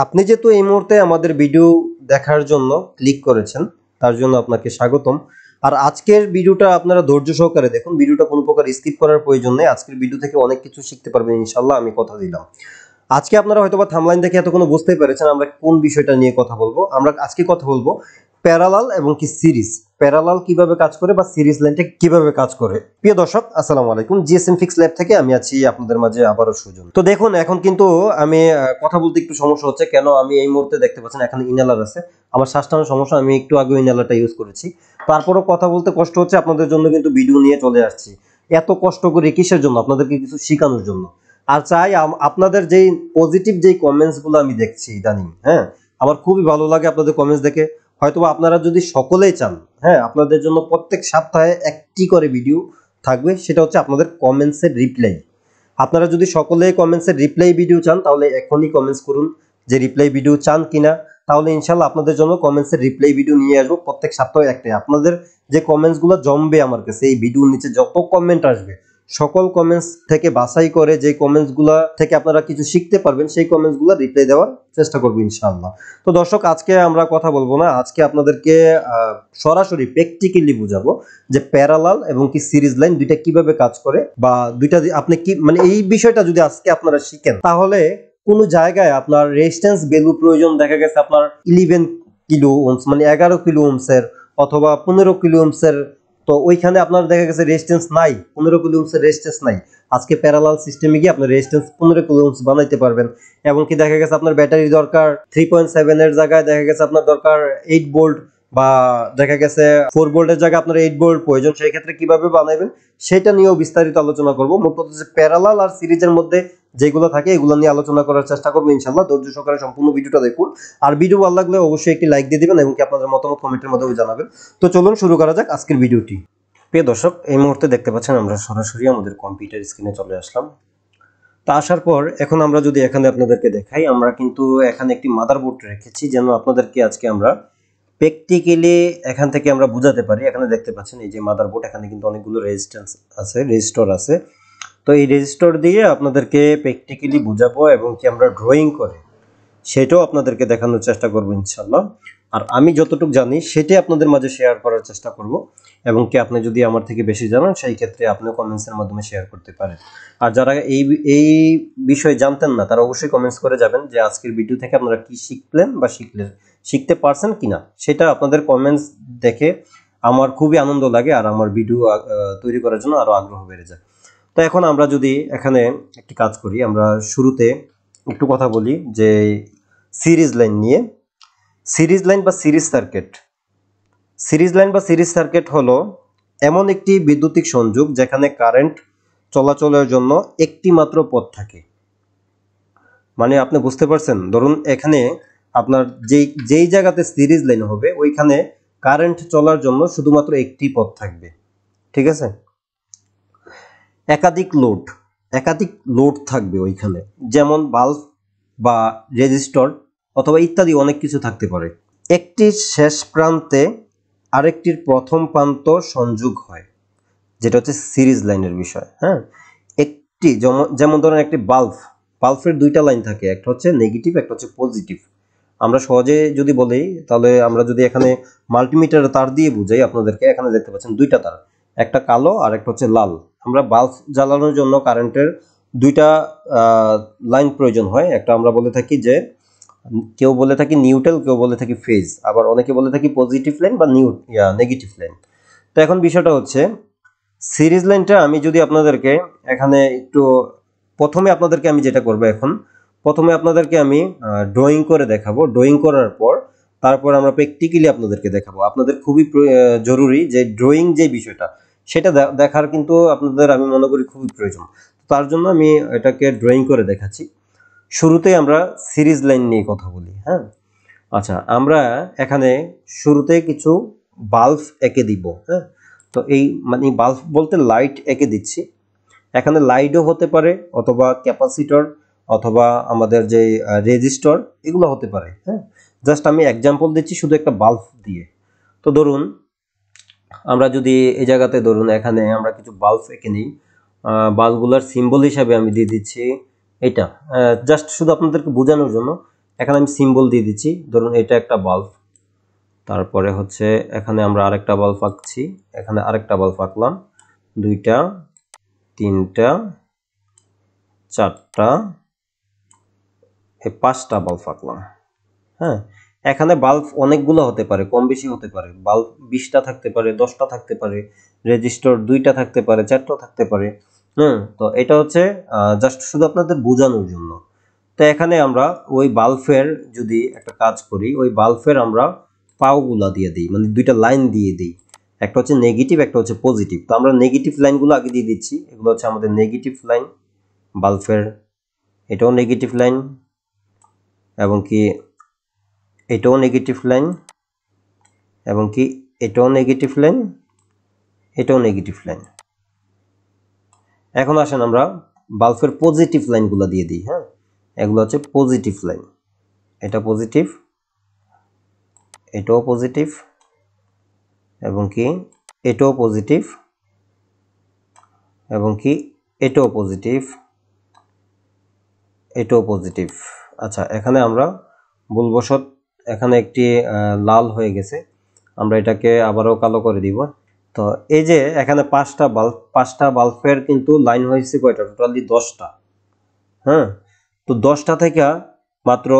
আপনি যেহেতু এই মুহূর্তে আমাদের ভিডিও দেখার জন্য ক্লিক করেছেন, তার জন্য আপনাকে স্বাগতম। আর আজকের ভিডিওটা আপনারা ধৈর্য সহকারে দেখুন, ভিডিওটা কোনো প্রকার স্কিপ করার প্রয়োজন নেই। আজকের ভিডিও থেকে অনেক কিছু শিখতে পারবেন ইনশাল্লাহ, আমি কথা দিলাম। আজকে আপনারা হয়তোবা থাম্বনেইল দেখে এতক্ষণ বুঝতেই পেরেছেন আমরা কোন বিষয়টা নিয়ে কথা বলবো। আমরা আজকে কথা বলবো প্যারালাল এবং কি সিরিজ, প্যারালাল কিভাবে কাজ করে বা সিরিজ লাইনটা কিভাবে কাজ করে। প্রিয় দর্শক, আসসালামু আলাইকুম। জিএসএম ফিক্স ল্যাব থেকে আমি আছি আপনাদের মাঝে আবারও সুজন। তো দেখুন, এখন কিন্তু আমি কথা বলতে একটু সমস্যা হচ্ছে। কেন? আমি এই মুহূর্তে দেখতে পাচ্ছেন এখানে ইনহেলার আছে, আমার শ্বাস টানার সমস্যা। আমি একটু আগে ইনহেলারটা ইউজ করেছি, তারপরও কথা বলতে কষ্ট হচ্ছে। আপনাদের জন্য কিন্তু ভিডিও নিয়ে চলে আসছি। এত কষ্ট করে কিসের জন্য? আপনাদেরকে কিছু শেখানোর জন্য। আর চাই আপনাদের যেই পজিটিভ যেই কমেন্টস গুলো আমি দেখছি ইদানিং, হ্যাঁ, আমার খুবই ভালো লাগে আপনাদের কমেন্টস দেখে। হয়তোবা আপনারা যদি সকলেই চান, হ্যাঁ, আপনাদের জন্য প্রত্যেক সপ্তাহে একটি করে ভিডিও থাকবে, সেটা হচ্ছে আপনাদের কমেন্টসের রিপ্লাই। আপনারা যদি সকলেই কমেন্টসের রিপ্লাই ভিডিও চান, তাহলে এখনই কমেন্টস করুন যে রিপ্লাই ভিডিও চান কিনা। তাহলে ইনশাল্লাহ আপনাদের জন্য কমেন্টসের রিপ্লাই ভিডিও নিয়ে আসবো প্রত্যেক সপ্তাহে একটাই। আপনাদের যে কমেন্টস গুলো জমবে আমার কাছে, এই ভিডিওর নিচে যত কমেন্ট আসবে, সকল কমেন্টস থেকে বাছাই করে যে কমেন্টস গুলা থেকে আপনারা কিছু শিখতে পারবেন, সেই কমেন্টস গুলা রিপ্লাই দেওয়ার চেষ্টা করবো ইনশাআল্লাহ। তো দর্শক, আজকে আমরা কথা বলবো না, আজকে আপনাদেরকে সরাসরি প্র্যাকটিক্যালি বুঝাবো যে প্যারালাল এবং কি সিরিজ লাইন দুইটা কিভাবে কাজ করে, বা দুইটা আপনি কি মানে এই বিষয়টা যদি আজকে আপনারা শিখেন, তাহলে কোনো জায়গায় আপনার রেজিস্ট্যান্স ভ্যালু প্রয়োজন দেখা গেছে আপনার 11 কিলো ওহমস মানে 11 কিলো ওহমসের অথবা 15 কিলো ওহমসের, তো ওইখানে আপনার দেখা গেছে রেজিস্ট্যান্স নাই, 15 কিলো ওহমসের রেজিস্ট্যান্স নাই। আজকে প্যারালাল সিস্টেমে গিয়ে আপনার রেজিস্ট্যান্স 15 কিলো ওহমস বানাইতে পারবেন। এবং কি দেখা গেছে আপনার ব্যাটারি দরকার 3.7 এর জায়গায় দেখা গেছে আপনার দরকার 8 ভোল্ট, বা দেখা গেছে 4 ভোল্টের জায়গায় আপনার 8 ভোল্ট প্রয়োজন। সেই ক্ষেত্রে কিভাবে বানাবেন সেটা নিয়েও বিস্তারিত আলোচনা করব। মোট কথা হচ্ছে প্যারালাল আর সিরিজের মধ্যে যেগুলো থাকে এগুলো নিয়ে আলোচনা করার চেষ্টা করবো ইনশাআল্লাহ। ধৈর্য সহকারে সম্পূর্ণ ভিডিওটা দেখুন। আর ভিডিও ভালো লাগলে অবশ্যই একটি লাইক দিয়ে দিবেন এবং কি আপনাদের মতামত কমেন্টের মাধ্যমে জানাবেন। তো চলুন শুরু করা যাক আজকের ভিডিওটি। প্রিয় দর্শক, এই মুহূর্তে দেখতে পাচ্ছেন আমরা সরাসরি আমাদের কম্পিউটার স্ক্রিনে চলে আসলাম। তা আসার পর এখন আমরা যদি এখানে আপনাদেরকে দেখাই, আমরা কিন্তু এখানে একটি মাদারবোর্ড রেখেছি যেন আপনাদেরকে আজকে আমরা প্র্যাকটিক্যালি এখান থেকে আমরা বুঝাতে পারি। এখানে দেখতে পাচ্ছেন এই যে মাদারবোর্ড, এখানে কিন্তু অনেকগুলো রেজিস্ট্যান্স আছে, রেজিস্টর আছে। তো এই রেজিস্টর দিয়ে আপনাদেরকে প্র্যাকটিক্যালি বুঝাবো এবং কি আমরা ড্রয়িং করে সেটাও আপনাদেরকে দেখানোর চেষ্টা করবো ইনশাল্লাহ। আর আমি যতটুকু জানি সেটাই আপনাদের মাঝে শেয়ার করার চেষ্টা করব। এবং কি আপনি যদি আমার থেকে বেশি জানেন, সেই ক্ষেত্রে আপনিও কমেন্টসের মাধ্যমে শেয়ার করতে পারেন। আর যারা এই বিষয়ে জানতেন না, তারা অবশ্যই কমেন্টস করে যাবেন যে আজকের ভিডিও থেকে আপনারা কি শিখলেন বা শিখতে পারছেন কিনা। সেটা আপনাদের কমেন্টস দেখে আমার খুবই আনন্দ লাগে, আর আমার ভিডিও তৈরি করার জন্য আরো আগ্রহ বেড়ে যায়। তো এখন আমরা যদি এখানে একটি কাজ করি, আমরা শুরুতে একটু কথা বলি যে সিরিজ লাইন নিয়ে। সিরিজ লাইন বা সিরিজ সার্কিট, সিরিজ লাইন বা সিরিজ সার্কিট হলো এমন একটি বৈদ্যুতিক সংযোগ যেখানে কারেন্ট চলাচলের জন্য একটি মাত্র পথ থাকে। মানে আপনি বুঝতে পারছেন? ধরুন এখানে আপনার যেই জায়গাতে সিরিজ লাইন হবে ওইখানে কারেন্ট চলার জন্য শুধুমাত্র একটি পথ থাকবে, ঠিক আছে? একাধিক লোড থাকবে ওইখানে, যেমন বাল্ব বা রেজিস্টর অথবা ইত্যাদি অনেক কিছু থাকতে পারে। একটি শেষ প্রান্তে আরেকটির প্রথম প্রান্ত সংযোগ হয়, যেটা হচ্ছে সিরিজ লাইনের বিষয়। হ্যাঁ, একটি যেমন ধরেন একটি বাল্বের দুইটা লাইন থাকে, একটা হচ্ছে নেগেটিভ, একটা হচ্ছে পজিটিভ। আমরা সহজে যদি বলি, তাহলে আমরা যদি এখানে মাল্টিমিটার তার দিয়ে বুঝাই আপনাদেরকে, এখানে দেখতে পাচ্ছেন দুইটা তার, একটা কালো আর একটা হচ্ছে লাল। আমরা বাল্ব জ্বালানোর জন্য কারেন্টের দুইটা লাইন প্রয়োজন হয়। একটা আমরা বলে থাকি যে, কেউ বলে থাকি নিউট্রাল, কেউ বলে থাকি ফেজ, আবার অনেকে বলে থাকি পজিটিভ লাইন বা নেগেটিভ লাইন। তো এখন বিষয়টা হচ্ছে সিরিজ লাইনটা আমি যদি আপনাদেরকে এখানে একটু প্রথমে আপনাদেরকে আমি যেটা করবো, এখন প্রথমে আপনাদেরকে আমি ড্রয়িং করে দেখাবো। ড্রয়িং করার পর তারপর আমরা প্র্যাকটিক্যালি আপনাদেরকে দেখাবো। আপনাদের খুবই জরুরি যে ড্রয়িং যে বিষয়টা, সেটা দেখার কিন্তু আপনাদের আমি মনে করি খুবই প্রয়োজন। তার জন্য আমি এটাকে ড্রয়িং করে দেখাচ্ছি। শুরুতেই আমরা সিরিজ লাইন নিয়ে কথা বলি। হ্যাঁ, আচ্ছা, আমরা এখানে শুরুতে কিছু বাল্ব এঁকে দিব। হ্যাঁ, তো এই মানে বাল্ব বলতে লাইট এঁকে দিচ্ছি। এখানে লাইটও হতে পারে, অথবা ক্যাপাসিটর, অথবা আমাদের যে রেজিস্টর, এগুলো হতে পারে। হ্যাঁ, জাস্ট আমি এক্সাম্পল দিচ্ছি শুধু একটা বাল্ব দিয়ে। তো ধরুন আমরা যদি এই জায়গাতে ধরুন এখানে আমরা কিছু বাল্ব এঁকে নিই, বাল্বগুলোর সিম্বল হিসাবে আমি দিয়ে দিচ্ছি এটা, জাস্ট শুধু আপনাদেরকে বোঝানোর জন্য এখানে আমি সিম্বল দিয়ে দিচ্ছি, ধরুন এটা একটা বাল্ব, তারপরে হচ্ছে এখানে আমরা আরেকটা বাল্ব আঁকছি, এখানে আরেকটা বাল্ব আঁকলাম, দুইটা, তিনটা, চারটা, এই পাঁচটা বাল্ব আঁকলাম। হ্যাঁ, এখানে বাল্ব অনেকগুলো হতে পারে, কম বেশি হতে পারে, বাল্ব 20টা থাকতে পারে, 10টা থাকতে পারে, রেজিস্টর 2টা থাকতে পারে, 4টা থাকতে পারে। তো এটা হচ্ছে জাস্ট শুধু আপনাদের বোঝানোর জন্য। তো এখানে আমরা ওই বাল্বের যদি একটা কাজ করি, ওই বাল্বের আমরা পাওগুলা দিয়ে দিই, মানে দুইটা লাইন দিয়ে দিই, একটা হচ্ছে নেগেটিভ, একটা হচ্ছে পজিটিভ। তো আমরা নেগেটিভ লাইনগুলো আগে দিয়ে দিচ্ছি, এগুলো হচ্ছে আমাদের নেগেটিভ লাইন বাল্বের, এটাও নেগেটিভ লাইন, এবং কি এটাও নেগেটিভ লাইন, এবং কি এটাও নেগেটিভ লাইন, এটাও নেগেটিভ লাইন। এখন আসেন আমরা বাল্বের পজিটিভ লাইনগুলো দিয়ে দিই। হ্যাঁ, এগুলো হচ্ছে পজিটিভ লাইন, এটা পজিটিভ, এটাও পজিটিভ, এবং কি এটাও পজিটিভ, এবং কি এটাও পজিটিভ, এটাও পজিটিভ। আচ্ছা, এখানে আমরা ভুলবশত এখানে একটি লাল হয়ে গেছে, আমরা এটাকে আবারও কালো করে দিব। তো এই যে এখানে পাঁচটা বাল্বের কিন্তু লাইন হয়েছে কয়টা, টোটালি 10টা। হ্যাঁ, তো 10টা থেকে মাত্র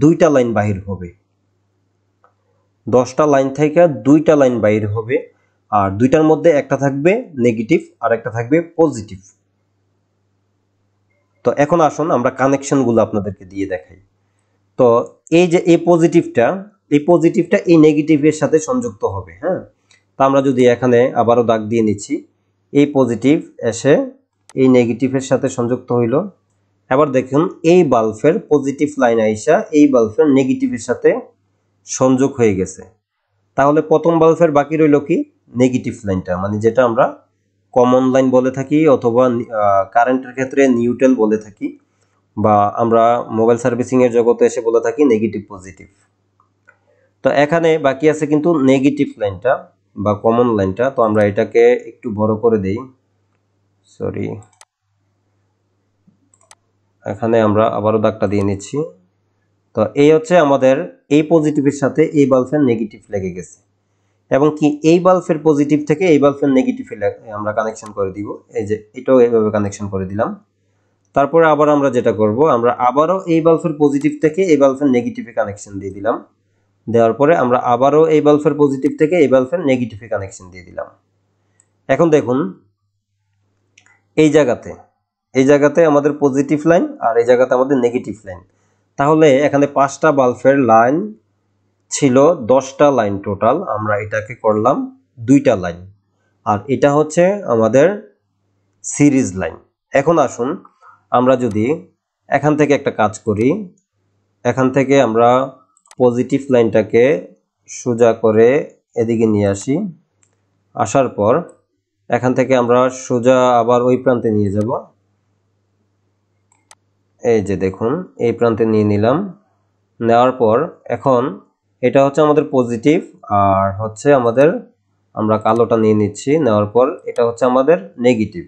2টা লাইন বাহির হবে, 10টা লাইন থেকে 2টা লাইন বাহির হবে, আর দুইটার মধ্যে একটা থাকবে নেগেটিভ আর একটা থাকবে পজিটিভ। তো এখন আসুন আমরা কানেকশনগুলো আপনাদেরকে দিয়ে দেখাই। তো এই যে এই পজিটিভটা এই নেগেটিভের সাথে সংযুক্ত হবে। হ্যাঁ, তো আমরা যদি এখানে আবারও দাগ দিয়ে নিচ্ছি, এই পজিটিভ এসে এই নেগেটিভের সাথে সংযুক্ত হইল। এবার দেখুন এই বাল্বের পজিটিভ লাইন আইসা এই বাল্বের নেগেটিভের সাথে সংযোগ হয়ে গেছে। তাহলে প্রথম বাল্বের বাকি রইল কি, নেগেটিভ লাইনটা, মানে যেটা আমরা কমন লাইন বলে থাকি, অথবা কারেন্টের ক্ষেত্রে নিউট্রাল বলে থাকি, বা আমরা মোবাইল সার্ভিসিং এর জগতে এসে বলে থাকি নেগেটিভ পজিটিভ। তো এখানে বাকি আছে কিন্তু নেগেটিভ লাইনটা বা কমন লাইনটা। তো আমরা এটাকে একটু বড় করে দেই, সরি, এখানে আমরা আবারও দাগটা দিয়ে নিচ্ছি। তো এই হচ্ছে আমাদের এই পজিটিভের সাথে এই বাল্বের নেগেটিভ লেগে গেছে, এবং কি এই বাল্বের পজিটিভ থেকে এই বাল্বের নেগেটিভে আমরা কানেকশন করে দিব। এই যে এটাও এইভাবে কানেকশন করে দিলাম। তারপরে আবার আমরা যেটা করব, আমরা আবারও এই বাল্বের পজিটিভ থেকে এই বাল্বের নেগেটিভে কানেকশন দিয়ে দিলাম, দেওয়ার পরে আমরা আবারও এই বাল্বের পজিটিভ থেকে এই বাল্বের নেগেটিভে কানেকশন দিয়ে দিলাম। এখন দেখুন এই জায়গাতে আমাদের পজিটিভ লাইন, আর এই জায়গাতে আমাদের নেগেটিভ লাইন। তাহলে এখানে 5টা বাল্বের লাইন ছিল, 10টা লাইন টোটাল, আমরা এটাকে করলাম 2টা লাইন, আর এটা হচ্ছে আমাদের সিরিজ লাইন। এখন আসুন আমরা যদি এখান থেকে একটা কাজ করি, এখান থেকে আমরা পজিটিভ লাইনটাকে সোজা করে এদিকে নিয়ে আসি, আসার পর এখান থেকে আমরা সোজা আবার ওই প্রান্তে নিয়ে যাব। এই যে দেখুন এই প্রান্তে নিয়ে নিলাম, নেওয়ার পর এখন এটা হচ্ছে আমাদের পজিটিভ, আর হচ্ছে আমাদের আমরা কালোটা নিয়ে নিচ্ছি, নেওয়ার পর এটা হচ্ছে আমাদের নেগেটিভ।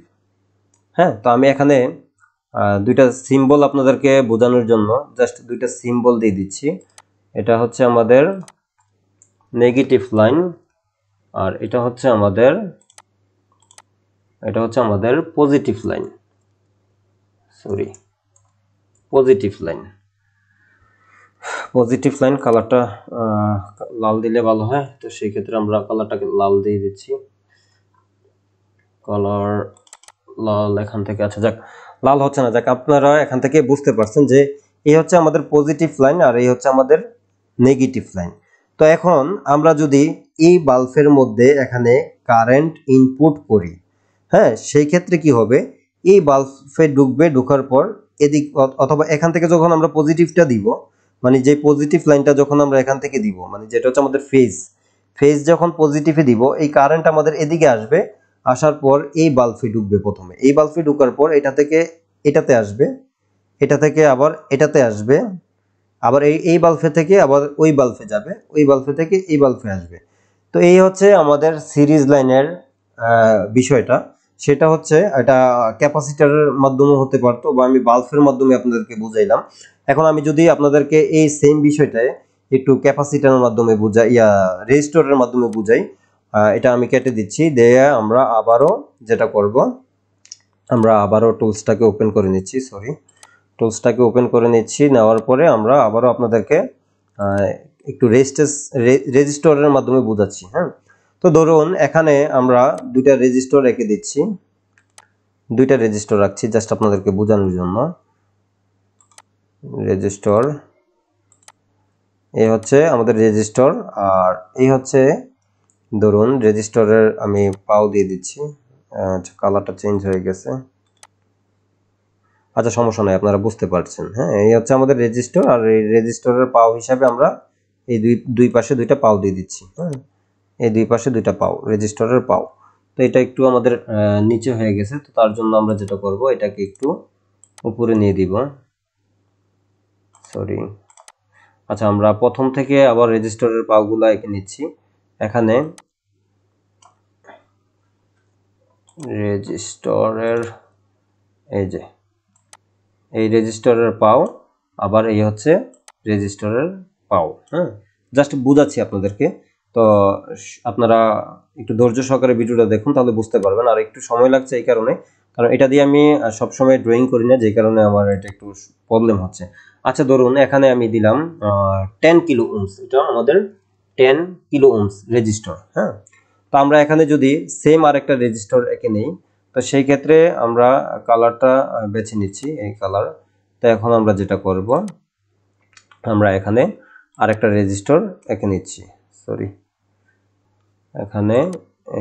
হ্যাঁ, তো আমি এখানে দুইটা সিম্বল আপনাদেরকে বোঝানোর জন্য জাস্ট দুইটা সিম্বল দিয়ে দিচ্ছি। এটা হচ্ছে আমাদের নেগেটিভ লাইন, আর এটা হচ্ছে আমাদের positive line, sorry, positive line. কালারটা লাল দিলে ভালো হয়, তো সেই ক্ষেত্রে আমরা কালারটাকে লাল দিয়ে দিচ্ছি, কালার লাল এখান থেকে। আচ্ছা যাক, লাল হচ্ছে না, যাক আপনারা এখান থেকে বুঝতে পারছেন যে এই হচ্ছে আমাদের পজিটিভ লাইন আর এই হচ্ছে আমাদের নেগেটিভ লাইন। তো এখন আমরা যদি এই বাল্বের মধ্যে এখানে কারেন্ট ইনপুট করি, হ্যাঁ, সেই ক্ষেত্রে কি হবে, এই বাল্বে ঢুকবে, ঢোকার পর এদিক অথবা এখান থেকে যখন আমরা পজিটিভটা দিব, মানে যে পজিটিভ লাইনটা যখন আমরা এখান থেকে দিব, মানে যেটা হচ্ছে আমাদের ফেজ যখন পজিটিভে দিব, এই কারেন্ট আমাদের এদিকে আসবে, আসার পর এই বাল্বে ঢুকবে। প্রথমে এই বাল্বে ঢোকার পর এটা থেকে এটাতে আসবে, এটা থেকে আবার এটাতে আসবে, আবার এই বাল্বে থেকে আবার ওই বাল্বে যাবে, ওই বাল্বে থেকে এই বাল্বে আসবে। তো এই হচ্ছে আমাদের সিরিজ লাইনের বিষয়টা। সেটা হচ্ছে এটা ক্যাপাসিটরের মাধ্যমে হতে পারতো, বা আমি বাল্বের মাধ্যমে আপনাদেরকে বুঝাইলাম। এখন আমি যদি আপনাদেরকে এই সেম বিষয়টায় একটু ক্যাপাসিটরের মাধ্যমে বুঝাই, রেজিস্টরের মাধ্যমে বুঝাই, এটা আমি কেটে দিচ্ছি। দিয়ে আমরা আবারও যেটা করব, আমরা আবারও টুলসটাকে ওপেন করে নিচ্ছি, টুলসটাকে ওপেন করে নিচ্ছি। নেওয়ার পরে আমরা আবারও আপনাদেরকে একটু রেজিস্টরের মাধ্যমে বুঝাচ্ছি। হ্যাঁ, তো ধরুন এখানে আমরা দুইটা রেজিস্টর রেখে দিচ্ছি, দুইটা রেজিস্টর রাখছি জাস্ট আপনাদেরকে বোঝানোর জন্য। রেজিস্টর, এই হচ্ছে আমাদের রেজিস্টর, আর এই হচ্ছে ধরুন রেজিস্টরের আমি পাও দিয়ে দিচ্ছি। আচ্ছা, কালারটা চেঞ্জ হয়ে গেছে। আচ্ছা, সমস্যা নাই, আপনারা বুঝতে পারছেন। হ্যাঁ, এই হচ্ছে আমাদের রেজিস্টর, আর এই রেজিস্টরের পাও হিসাবে আমরা এই দুই পাশে দুইটা পাও দিয়ে দিচ্ছি। হ্যাঁ, এই দুই পাশে দুইটা পাও, রেজিস্টরের পাও। তো এটা একটু আমাদের নিচে হয়ে গেছে, তো তার জন্য আমরা যেটা করব, এটাকে একটু উপরে নিয়ে দিব। সরি, আচ্ছা, আমরা প্রথম থেকে আবার রেজিস্টরের পাওগুলো এঁকে নিচ্ছি। এখানে রেজিস্টরের এই যে এই রেজিস্টরের পাও, আবার এই হচ্ছে রেজিস্টরের পাও। হ্যাঁ, জাস্ট বুঝাচ্ছি আপনাদেরকে। তো আপনারা একটু ধৈর্য সহকারে ভিডিওটা দেখুন, তাহলে বুঝতে পারবেন। আর একটু সময় লাগছে এই কারণে, কারণ এটা দিয়ে আমি সবসময় ড্রয়িং করি না, যে কারণে আমার এটা একটু প্রবলেম হচ্ছে। আচ্ছা, ধরুন এখানে আমি দিলাম 10 কিলো ওহমস, এটা আমাদের 10 কিলো ওহমস রেজিস্টর। হ্যাঁ, তো আমরা এখানে যদি সেম আরেকটা রেজিস্টর এঁকে নেই, তো সেই ক্ষেত্রে আমরা কালারটা বেছে নিচ্ছি, এই কালার। তো এখন আমরা যেটা করব, আমরা এখানে আরেকটা রেজিস্টর এঁকে নিচ্ছি। সরি, এখানে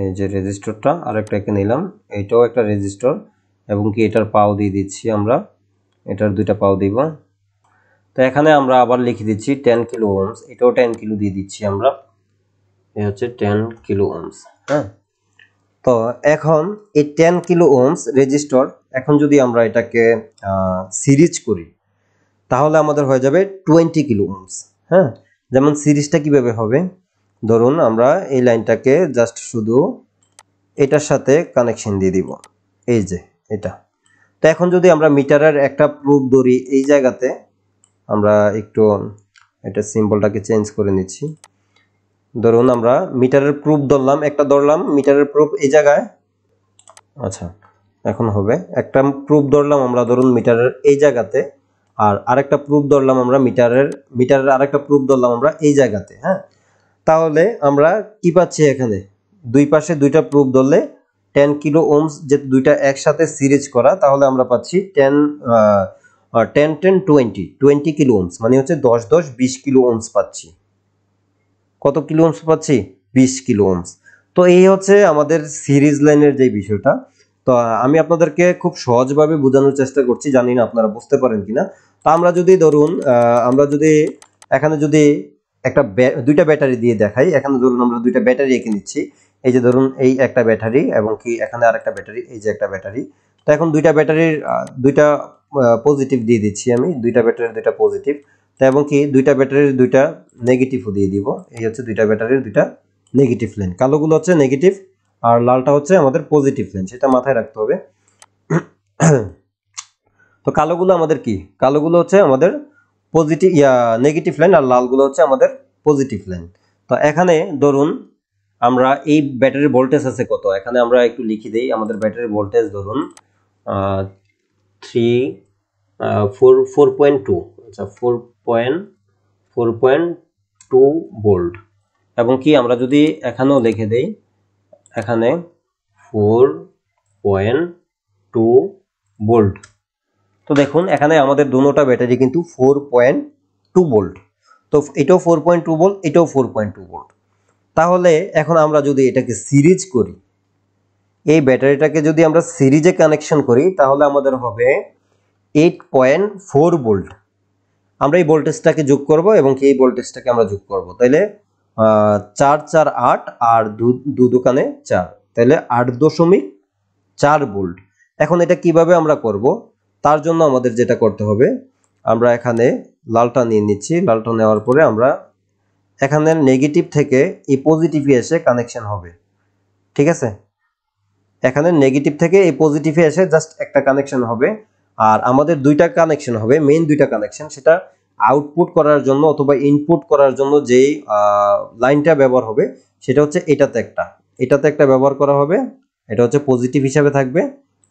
এই যে রেজিস্টরটা আরেকটা এঁকে নিলাম, এইটাও একটা রেজিস্টর, এবং কি এটার পাও দিয়ে দিচ্ছি আমরা, এটার দুইটা পাও দিব। তো এখানে আমরা আবার লিখে দিচ্ছি 10 কিলো ওহমস, এটাও 10 কিলো দিয়ে দিচ্ছি আমরা, এই হচ্ছে 10 কিলো ওহমস। হ্যাঁ, তো এখন এই 10 কিলো ওহমস রেজিস্টর, এখন যদি আমরা এটাকে সিরিজ করি, তাহলে আমাদের হয়ে যাবে 20 কিলো ওহমস। হ্যাঁ, যেমন সিরিজটা কিভাবে হবে, ধরুন আমরা এই লাইনটাকে জাস্ট শুধু এটার সাথে কানেকশন দিয়ে দিব, এই যে এটা। তো এখন যদি আমরা মিটারের একটা প্রুফ ধরি, এই জায়গাতে আমরা একটু এটা সিম্বলটাকে চেঞ্জ করে নিচ্ছি। ধরুন আমরা মিটারের প্রুফ ধরলাম, একটা ধরলাম মিটারের প্রুফ এই জায়গায়। আচ্ছা, এখন হবে একটা প্রুফ ধরলাম আমরা, ধরুন মিটারের এই জায়গাতে, আর আরেকটা প্রুফ ধরলাম আমরা মিটারের আরেকটা প্রুফ ধরলাম আমরা এই জায়গাতে। হ্যাঁ, তাহলে আমরা কি পাচ্ছি, এখানে দুই পাশে দুইটা প্রুফ ধরলে 10 কিলো ওহমস যে দুইটা একসাথে সিরিজ করা, তাহলে আমরা পাচ্ছি 20 কিলো ওহমস, মানে হচ্ছে 10 10 20 কিলো ওহমস পাচ্ছি। কত কিলো ওহমস পাচ্ছি? 20 কিলো ওহমস। তো এই হচ্ছে আমাদের সিরিজ লাইনের যে বিষয়টা। তো আমি আপনাদেরকে খুব সহজভাবে বোঝানোর চেষ্টা করছি, জানি না আপনারা বুঝতে পারেন কিনা। তো আমরা যদি ধরুন আমরা যদি এখানে যদি একটা দুইটা ব্যাটারি দিয়ে দেখাই, এখানে ধরুন আমরা দুইটা ব্যাটারি এঁকে নিচ্ছি। এই যে ধরুন এই একটা ব্যাটারি, এবং কি এখানে আরেকটা ব্যাটারি, এই যে একটা ব্যাটারি। তো এখন দুইটা ব্যাটারির দুইটা পজিটিভ দিয়ে দিচ্ছি আমি, দুইটা ব্যাটারির দুইটা পজিটিভ। তো এবং কি দুইটা ব্যাটারির দুইটা নেগেটিভও দিয়ে দিব। এই হচ্ছে দুইটা ব্যাটারির দুইটা নেগেটিভ লাইন, কালোগুলো হচ্ছে নেগেটিভ আর লালটা হচ্ছে আমাদের পজিটিভ লাইন, সেটা মাথায় রাখতে হবে। তো কালোগুলো আমাদের কি, কালোগুলো হচ্ছে আমাদের পজিটিভ নেগেটিভ লাইন, আর লালগুলো হচ্ছে আমাদের পজিটিভ লাইন। তো এখানে ধরুন আমরা এই ব্যাটারির ভোল্টেজ আছে কত, এখানে আমরা একটু লিখে দেই। আমাদের ব্যাটারির ভোল্টেজ ধরুন 4.2, আচ্ছা 4.2 ভোল্ট, এবং কি আমরা যদি এখানেও লিখে দেই, এখানে 4.2 ভোল্ট। তো দেখুন এখানে আমাদের দুটোটা ব্যাটারি কিন্তু 4.2 ভোল্ট। তো এটাও 4.2 ভোল্ট, এটাও 4.2 ভোল্ট। তাহলে এখন আমরা যদি এটাকে সিরিজ করি, এই ব্যাটারিটাকে যদি আমরা সিরিজে কানেকশন করি, তাহলে আমাদের হবে 8.4 ভোল্ট। আমরা এই ভোল্টেজটাকে যোগ করব, এবং এই ভোল্টেজটাকে আমরা যোগ করব, তাইলে 4 4 8 আর 2 দোকানে 4, তাহলে 8.4 ভোল্ট। এখন এটা কিভাবে আমরা করব, তার জন্য আমাদের যেটা করতে হবে, আমরা এখানে লালটা নিয়ে নিচ্ছি। লালটা নেওয়ার পরে আমরা এখানে নেগেটিভ থেকে এই পজিটিভে এসে কানেকশন হবে, ঠিক আছে। এখানে নেগেটিভ থেকে এই পজিটিভে এসে জাস্ট একটা কানেকশন হবে, আর আমাদের দুইটা কানেকশন হবে, মেইন দুইটা কানেকশন, সেটা আউটপুট করার জন্য অথবা ইনপুট করার জন্য যেই লাইনটা ব্যবহার হবে সেটা হচ্ছে এটাতে একটা ব্যবহার করা হবে, এটা হচ্ছে পজিটিভ হিসাবে থাকবে,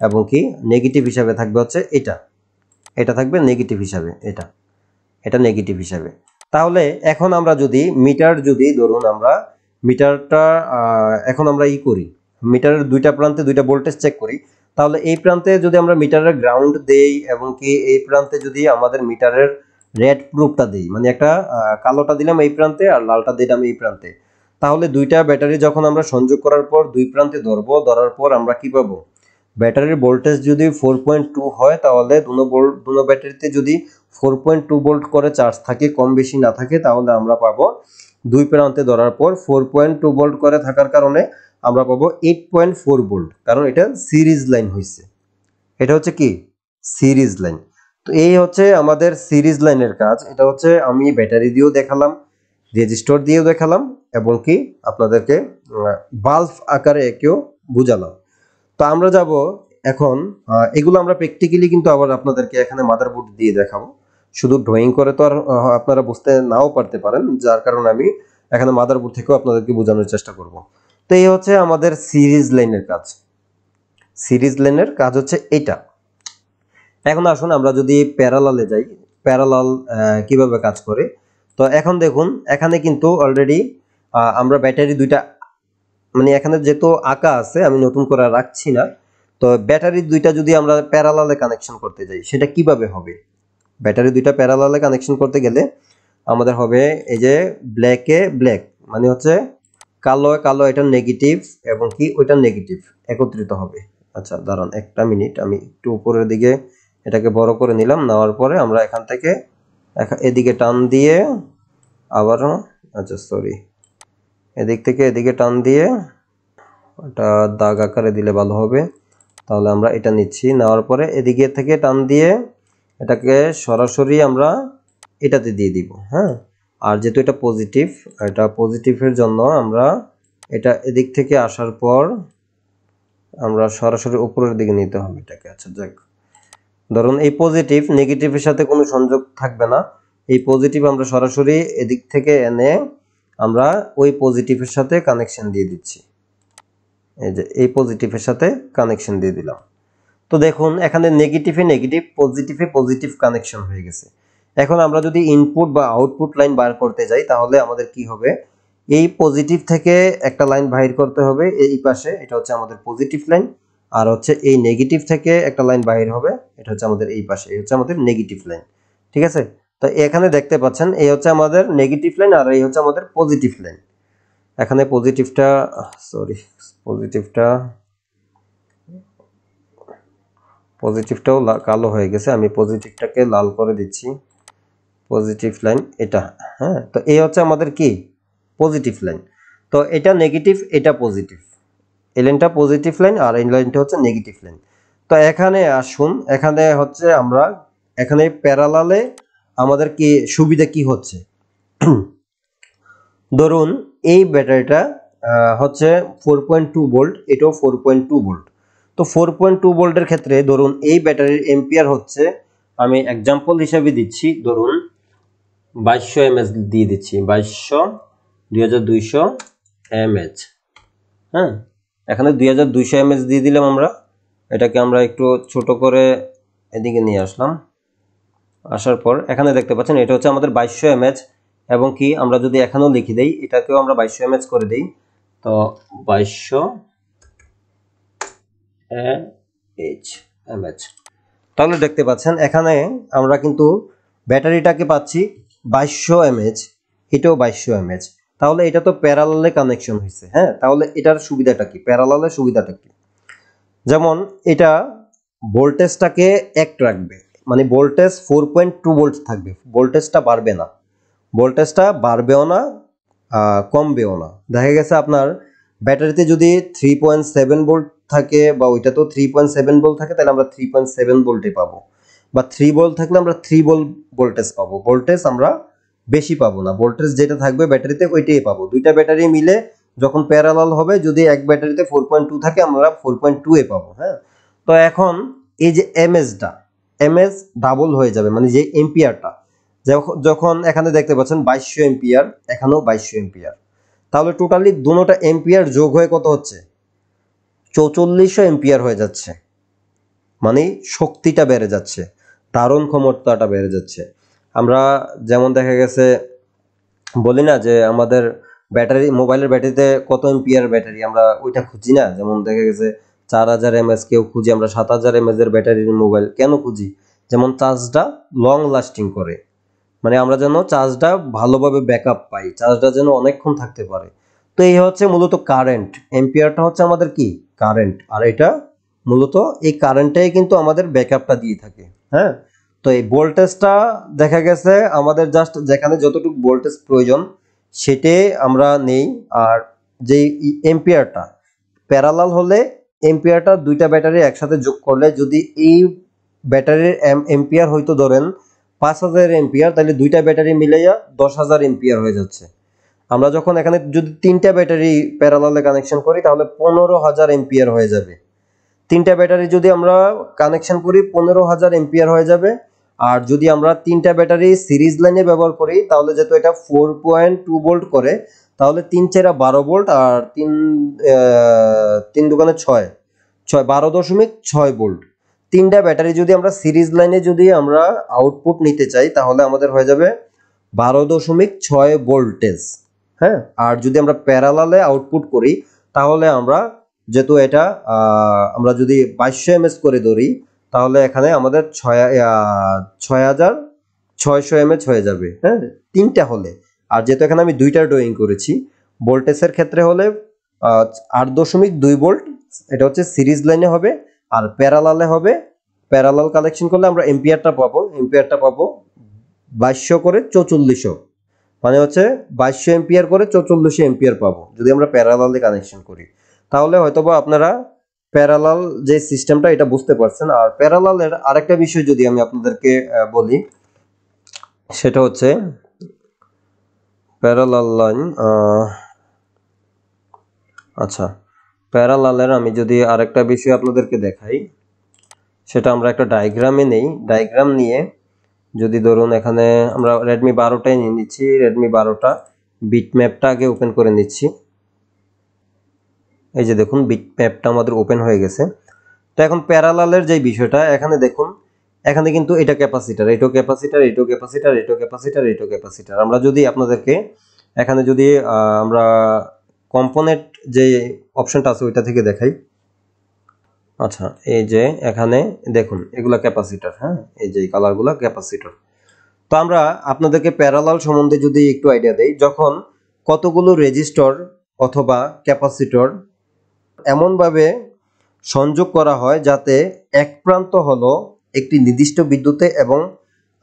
এবং কি নেগেটিভ হিসাবে থাকবে হচ্ছে এটা থাকবে নেগেটিভ হিসাবে, এটা নেগেটিভ হিসাবে। তাহলে এখন আমরা যদি ধরুন আমরা মিটারটা এখন আমরা করি, মিটারের দুইটা প্রান্তে দুইটা ভোল্টেজ চেক করি, তাহলে এই প্রান্তে যদি আমরা মিটারের গ্রাউন্ড দেই এবং কি এই প্রান্তে যদি আমাদের মিটারের রেড প্রুফটা দেই, মানে একটা কালোটা দিলাম এই প্রান্তে আর লালটা দিলাম এই প্রান্তে, তাহলে দুইটা ব্যাটারি যখন আমরা সংযোগ করার পর দুই প্রান্তে ধরার পর আমরা কি পাবো, ব্যাটারির ভোল্টেজ যদি 4.2 হয় তাহলে দুনো ব্যাটারিতে যদি 4.2 ভোল্ট করে চার্জ থাকে, কম বেশি না থাকে, তাহলে আমরা পাবো দুই প্রান্তে ধরার পর 4.2 ভোল্ট করে থাকার কারণে আমরা পাবো 8.4 ভোল্ট, কারণ এটা সিরিজ লাইন হয়েছে, এটা হচ্ছে কি সিরিজ লাইন। তো এই হচ্ছে আমাদের সিরিজ লাইনের কাজ। এটা হচ্ছে আমি ব্যাটারি দিয়েও দেখালাম, রেজিস্টর দিয়েও দেখালাম, এবং কি আপনাদেরকে বাল্ব আকারে একেও বুঝালাম। তো আমরা যাব এখন এগুলো আমরা প্র্যাকটিক্যালি কিন্তু আবার আপনাদেরকে এখানে মাদারবোর্ড দিয়ে দেখাবো, শুধু ড্রয়িং করে তো আর আপনারা বুঝতে নাও পারতে পারেন, যার কারণে আমি এখানে মাদারবোর্ড থেকেও আপনাদেরকে বোঝানোর চেষ্টা করব। তো এই হচ্ছে আমাদের সিরিজ লাইনের কাজ, সিরিজ লাইনের কাজ হচ্ছে এটা। এখন আসুন আমরা যদি প্যারালালে যাই, প্যারালাল কিভাবে কাজ করে। তো এখন দেখুন এখানে কিন্তু অলরেডি আমরা ব্যাটারি দুইটা, মানে এখানে যেহেতু আঁকা আছে আমি নতুন করে রাখছি না, তো ব্যাটারি দুইটা যদি আমরা প্যারালালে কানেকশন করতে যাই সেটা কিভাবে হবে, ব্যাটারি দুইটা প্যারালালে কানেকশন করতে গেলে আমাদের হবে এই যে ব্ল্যাকে ব্ল্যাক, মানে হচ্ছে কালো কালো, এটা নেগেটিভ এবং কি ওইটা নেগেটিভ একত্রিত হবে। আচ্ছা দাঁড়ান একটা মিনিট, আমি একটু উপরের দিকে এটাকে বড় করে নিলাম, নেওয়ার পরে আমরা এখান থেকে এদিকে টান দিয়ে আবারও, আচ্ছা সরি, এদিক থেকে এদিকে টান দিয়ে এটা দাগ আকারে দিলে ভালো হবে। তাহলে আমরা এটা নিচ্ছি, নেওয়ার পরে এদিকে থেকে টান দিয়ে এটাকে সরাসরি আমরা এটাতে দিয়ে দিব। হ্যাঁ, আর যেহেতু এটা পজিটিভ, এটা পজিটিভের জন্য আমরা এটা এদিক থেকে আসার পর আমরা সরাসরি উপরের দিকে নিতে হবে এটাকে। আচ্ছা যাক, ধরুন এই পজিটিভ নেগেটিভের সাথে কোনো সংযোগ থাকবে না, এই পজিটিভ আমরা সরাসরি এদিক থেকে এনে আমরা ওই পজিটিভের সাথে কানেকশন দিয়ে দিচ্ছি, এই যে এই পজিটিভের সাথে কানেকশন দিয়ে দিলাম। তো দেখুন এখানে নেগেটিভে নেগেটিভ, পজিটিভে পজিটিভ কানেকশন হয়ে গেছে। এখন আমরা যদি ইনপুট বা আউটপুট লাইন বার করতে যাই তাহলে আমাদের কি হবে, এই পজিটিভ থেকে একটা লাইন বাইর করতে হবে এই পাশে, এটা হচ্ছে আমাদের পজিটিভ লাইন, আর হচ্ছে এই নেগেটিভ থেকে একটা লাইন বাইর হবে, এটা হচ্ছে আমাদের এই পাশে, এই হচ্ছে আমাদের নেগেটিভ লাইন। ঠিক আছে, তো এখানে দেখতে পাচ্ছেন এই হচ্ছে আমাদের নেগেটিভ লাইন আর এই হচ্ছে আমাদের পজিটিভ লাইন। এখানে পজিটিভটা সরি পজিটিভটাও কালো হয়ে গেছে, আমি পজিটিভটাকে লাল করে দিচ্ছি, পজিটিভ লাইন এটা। হ্যাঁ, তো এই হচ্ছে আমাদের কি পজিটিভ লাইন। তো এটা নেগেটিভ, এটা পজিটিভ, এই লাইনটা পজিটিভ লাইন আর এই লাইনটা হচ্ছে নেগেটিভ লাইন। তো এখানে আসুন, এখানে হচ্ছে আমরা এখানে প্যারালালে আমাদের কি সুবিধা কি হচ্ছে, ধরুন এই ব্যাটারিটা হচ্ছে 4.2 ভোল্ট, এটাও 4.2 ভোল্ট। তো 4.2 ভোল্টের ক্ষেত্রে ধরুন এই ব্যাটারির এম্পিয়ার হচ্ছে, আমি এক্সাম্পল হিসাবে দিচ্ছি, ধরুন 2200 এমএচ দিয়ে দিচ্ছি, 2200 এমএচ। হ্যাঁ, এখানে 2200 এমএচ দিয়ে দিলাম আমরা, এটাকে আমরা একটু ছোট করে এদিকে নিয়ে আসলাম, আসার পর এখানে দেখতে পাচ্ছেন এটা হচ্ছে আমাদের 2200 এমএচ, এবং কি আমরা যদি এখানেও লিখে দেই এটাকেও আমরা 2200 এমএচ করে দেই, তো 2200 এমএচ। তাহলে দেখতে পাচ্ছেন এখানে আমরা কিন্তু ব্যাটারিটাকে পাচ্ছি 2200 এমএচ, এটাও 2200 এমএচ, তাহলে এটা তো প্যারালালে কানেকশন হয়েছে। হ্যাঁ, তাহলে এটার সুবিধাটা কি, প্যারালালের সুবিধাটা কি, যেমন এটা ভোল্টেজটাকে এক রাখবে, মানে ভোল্টেজ 4.2 ভোল্ট থাকবে, ভোল্টেজটা বাড়বে না, ভোল্টেজটা বাড়বেও না কমবেও না। দেখা গেছে আপনার ব্যাটারিতে যদি 3.7 ভোল্ট থাকে বা ওইটা তো 3.7 ভোল্ট থাকে, তাহলে আমরা 3.7 ভোল্টে পাবো, বা 3 ভোল্ট থাকলে আমরা 3 ভোল্ট ভোল্টেজ পাবো, ভোল্টেজ আমরা বেশি পাবো না, ভোল্টেজ যেটা থাকবে ব্যাটারিতে ওইটাই পাবো। দুইটা ব্যাটারি মিলে যখন প্যারালাল হবে, যদি এক ব্যাটারিতে 4.2 থাকে আমরা 4.2 এ পাবো। হ্যাঁ, তো এখন এই যে এমএস ডাবল হয়ে যাবে, মানে যে এম্পিয়ারটা, যখন এখানে দেখতে পাচ্ছেন 2200 এম্পিয়ার, এখানেও 2200 এম্পিয়ার, তাহলে টোটালি দুটোটা এম্পিয়ার যোগ হয়ে কত হচ্ছে? 4400 এম্পিয়ার হয়ে যাচ্ছে। মানে শক্তিটা বেড়ে যাচ্ছে, ধারণ ক্ষমতাটা বেড়ে যাচ্ছে। আমরা যেমন দেখা গেছে বলি না যে আমাদের ব্যাটারি, মোবাইলের ব্যাটারিতে কত এম্পিয়ার ব্যাটারি, আমরা ওইটা খুঁজি না? যেমন দেখা গেছে 4000 এমএস কেউ খুঁজি, আমরা 7000 এমএস এর ব্যাটারির মোবাইল কেন খুঁজি? যেমন চার্জটা লং লাস্টিং করে, মানে আমরা যেন চার্জটা ভালোভাবে ব্যাকআপ পাই, চার্জটা যেন অনেকক্ষণ থাকতে পারে। তো এই হচ্ছে মূলত কারেন্ট, এম্পিয়ারটা হচ্ছে আমাদের কি কারেন্ট, আর এটা মূলত এই কারেন্টটাই কিন্তু আমাদের ব্যাকআপটা দিয়ে থাকে। হ্যাঁ, তো এই ভোল্টেজটা দেখা গেছে আমাদের জাস্ট যেখানে যতটুকু ভোল্টেজ প্রয়োজন সেটাই আমরা নেই। আর যে এম্পিয়ারটা প্যারালাল হলে, এম্পিয়ারটা দুইটা ব্যাটারি একসাথে যোগ করলে যদি এই ব্যাটারির এম্পিয়ার হয়তো ধরেন 5000 এম্পিয়ার, তাহলে দুইটা ব্যাটারি মিলাইয়া 10000 এম্পিয়ার হয়ে যাচ্ছে। আমরা যখন এখানে যদি তিনটা ব্যাটারি প্যারালালে কানেকশন করি তাহলে 15000 এম্পিয়ার হয়ে যাবে। তিনটা ব্যাটারি যদি আমরা কানেকশন করি 15000 এম্পিয়ার হয়ে যাবে। আর যদি আমরা তিনটা ব্যাটারি সিরিজ লাইনে ব্যবহার করি তাহলে যেহেতু এটা 4.2 ভোল্ট করে, তাহলে 3 4 12 ভোল্ট, আর 3 দুগুণে 6 12.6 ভোল্ট। তিনটা ব্যাটারি যদি আমরা সিরিজ লাইনে যদি আমরা আউটপুট নিতে চাই তাহলে আমাদের হয়ে যাবে 12.6 ভোল্টেজ। হ্যাঁ, আর যদি আমরা প্যারালালে আউটপুট করি তাহলে আমরা, যেহেতু এটা আমরা যদি 2200 এমএস করে ধরি তাহলে এখানে আমাদের 6600 এমএচ হয়ে যাবে। হ্যাঁ, তিনটা হলে। আর যেহেতু এখানে আমি দুইটা ড্রয়িং করেছি, ভোল্টেজের ক্ষেত্রে হলে 8.2 ভোল্ট, এটা হচ্ছে সিরিজ লাইনে হবে। আর প্যারালালে হবে, প্যারালাল কানেকশন করলে আমরা এম্পিয়ারটা পাবো 2200 করে 4400, মানে হচ্ছে 2200 এম্পিয়ার করে 4400 এম্পিয়ার পাবো যদি আমরা প্যারালালে কানেকশন করি। তাহলে হয়তোবা আপনারা প্যারালাল যে সিস্টেমটা এটা বুঝতে পারছেন। আর প্যারালালের আরেকটা বিষয় যদি আমি আপনাদেরকে বলি, সেটা হচ্ছে প্যারালাল লাইন। আচ্ছা, প্যারালালের আমি যদি আরেকটা বিষয় আপনাদেরকে দেখাই, সেটা আমরা একটা ডায়াগ্রামে নেই। ডায়াগ্রাম নিয়ে যদি ধরুন এখানে আমরা রেডমি 12টাই নিয়ে নিচ্ছি, রেডমি 12টা বিট ম্যাপটা আগে ওপেন করে নিচ্ছি। এই যে দেখুন বিট ম্যাপটা আমাদের ওপেন হয়ে গেছে। তো এখন প্যারালালের যে বিষয়টা, এখানে দেখুন এখানে কিন্তু এটা ক্যাপাসিটার, এটাও ক্যাপাসিটার, এটাও ক্যাপাসিটার, এটাও ক্যাপাসিটার, এটাও ক্যাপাসিটার। আমরা যদি আপনাদেরকে এখানে যদি আমরা কম্পোনেন্ট যে অপশনটা আছে ওইটা থেকে দেখাই। আচ্ছা, এই যে এখানে দেখুন এগুলা ক্যাপাসিটার। হ্যাঁ, এই যে কালারগুলা ক্যাপাসিটর। তো আমরা আপনাদেরকে প্যারালাল সম্বন্ধে যদি একটু আইডিয়া দেই, যখন কতগুলো রেজিস্টর অথবা ক্যাপাসিটর এমনভাবে সংযোগ করা হয় যাতে এক প্রান্ত হলো একটি নির্দিষ্ট বিদ্যুতে এবং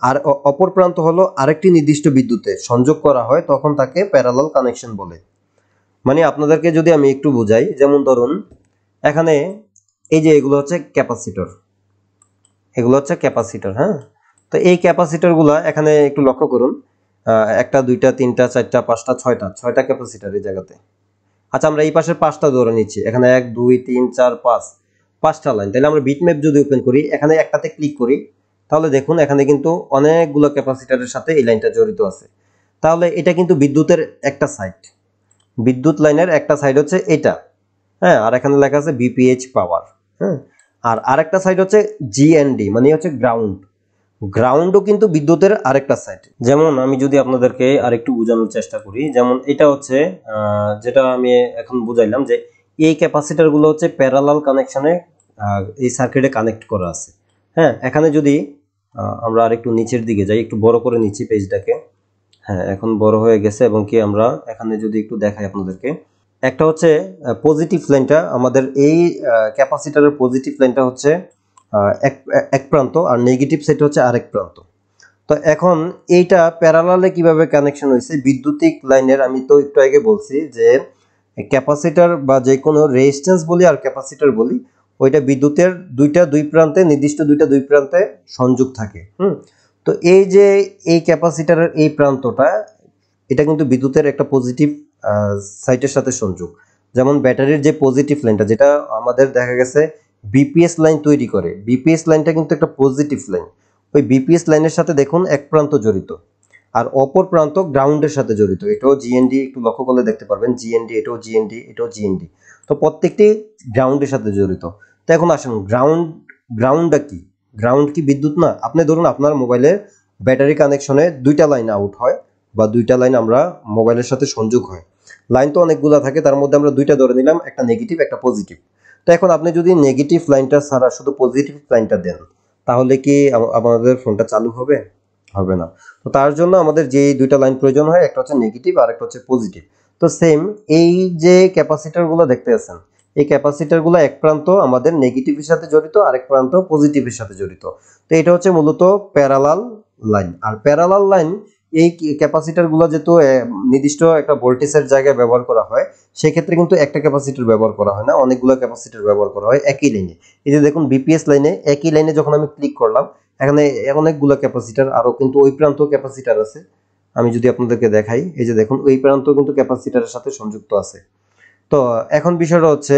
আর অপর প্রান্ত হলো আরেকটি নির্দিষ্ট বিদ্যুতে সংযোগ করা হয়, তখন তাকে প্যারালাল কানেকশন বলে। মানে আপনাদেরকে যদি আমি একটু বুঝাই, যেমন ধরুন এখানে এই যে এগুলো হচ্ছে ক্যাপাসিটর, এগুলো হচ্ছে ক্যাপাসিটর। হ্যাঁ, তো এই ক্যাপাসিটরগুলো এখানে একটু লক্ষ্য করুন, একটা দুইটা তিনটা চারটা পাঁচটা ছয়টা ক্যাপাসিটর এই জায়গাতে। আচ্ছা, আমরা এই পাশের পাঁচটা ধরে নিচ্ছি, এখানে 1 2 3 4 5 পাঁচটা লাইন। তাহলে আমরা বিটম্যাপ যদি ওপেন করি, এখানে একটাতে ক্লিক করি, তাহলে দেখুন এখানে কিন্তু অনেকগুলো ক্যাপাসিটরের সাথে এই লাইনটা জড়িত আছে। তাহলে এটা কিন্তু বিদ্যুতের একটা সাইড, বিদ্যুৎ লাইনের একটা সাইড হচ্ছে এটা। হ্যাঁ, আর এখানে লেখা আছে বিপিএইচ পাওয়ার। হ্যাঁ, আর আরেকটা সাইড হচ্ছে জিএনডি, মানে হচ্ছে গ্রাউন্ড। গ্রাউন্ডও কিন্তু বিদ্যুতের আরেকটা সাইড। যেমন আমি যদি আপনাদেরকে আরেকটু বোঝানোর চেষ্টা করি, যেমন এটা হচ্ছে যেটা আমি এখন বুঝাইলাম যে এই ক্যাপাসিটর গুলো হচ্ছে প্যারালাল কানেকশনে এই সার্কিটে কানেক্ট করা আছে। হ্যাঁ, এখানে যদি আমরা আরেকটু নিচের দিকে যাই, একটু বড় করে নিচ্ছি পেজটাকে। হ্যাঁ, এখন বড় হয়ে গেছে। এবং কি আমরা এখানে যদি একটু দেখাই আপনাদেরকে, একটা হচ্ছে পজিটিভ লাইনটা, আমাদের এই ক্যাপাসিটরের পজিটিভ লাইনটা হচ্ছে এক প্রান্ত, আর নেগেটিভ সাইড হচ্ছে আরেক প্রান্ত। তো এখন এইটা প্যারালালে কিভাবে কানেকশন হয়েছে বিদ্যুতিক লাইনের, আমি তো একটু আগে বলছি যে ক্যাপাসিটর বা যে কোনো রেজিস্ট্যান্স বলি আর ক্যাপাসিটর বলি, ওইটা বিদ্যুতের দুই প্রান্তে, নির্দিষ্ট দুই প্রান্তে সংযোগ থাকে। তো এই যে এই ক্যাপাসিটরের এই প্রান্তটা, এটা কিন্তু বিদ্যুতের একটা পজিটিভ সাইটের সাথে সংযোগ। যেমন ব্যাটারির যে পজিটিভ লাইনটা, যেটা আমাদের দেখা গেছে বিপিএস লাইন তৈরি করে, বিপিএস লাইনটা কিন্তু একটা পজিটিভ লাইন। ওই বিপিএস লাইনের সাথে দেখুন এক প্রান্ত জড়িত আর অপর প্রান্ত গ্রাউন্ডের সাথে জড়িত। এটাও জিএনডি, একটু লক্ষ্য করলে দেখতে পারবেন জিএনডি, এটাও জিএনডি, এটাও জিএনডি। তো প্রত্যেকটি গ্রাউন্ডের সাথে জড়িত। তো এখন আসেন গ্রাউন্ডটা কি? গ্রাউন্ড কি বিদ্যুৎ না? আপনি ধরুন আপনার মোবাইলের ব্যাটারি কানেকশনে দুইটা লাইন আউট হয় বা দুইটা লাইন আমরা মোবাইলের সাথে সংযোগ হয়। লাইন তো অনেকগুলো থাকে, তার মধ্যে আমরা দুইটা ধরে নিলাম, একটা নেগেটিভ একটা পজিটিভ। তো এখন আপনি যদি নেগেটিভ লাইনটা ছাড়া শুধু পজিটিভ লাইনটা দেন, তাহলে কি আমাদের ফোনটা চালু হবে? হবে না। তো তার জন্য আমাদের যে দুইটা লাইন প্রয়োজন হয়, একটা হচ্ছে নেগেটিভ আর একটা হচ্ছে পজিটিভ। তো সেম এই যে ক্যাপাসিটরগুলো দেখতে আছেন, এই ক্যাপাসিটরগুলো এক প্রান্ত আমাদের নেগেটিভের সাথে জড়িত, আরেক প্রান্ত পজিটিভের সাথে জড়িত। তো এটা হচ্ছে মূলত parallel line. Are parallel line, এই ক্যাপাসিটরগুলো যেহেতু নির্দিষ্ট একটা ভোল্টেজের জায়গায় ব্যবহার করা হয়, সেক্ষেত্রে কিন্তু একটা ক্যাপাসিটর ব্যবহার করা হয় না, অনেকগুলো ক্যাপাসিটর ব্যবহার করা হয় একই লাইনে। এই যে দেখুন বিপিএস লাইনে, একই লাইনে যখন আমি ক্লিক করলাম, এখানে অনেকগুলো ক্যাপাসিটর, আরো কিন্তু ওই প্রান্ত ক্যাপাসিটর আছে। আমি যদি আপনাদেরকে দেখাই, এই যে দেখুন ওই প্রান্ত কিন্তু ক্যাপাসিটরের সাথে সংযুক্ত আছে। তো এখন বিষয়টা হচ্ছে,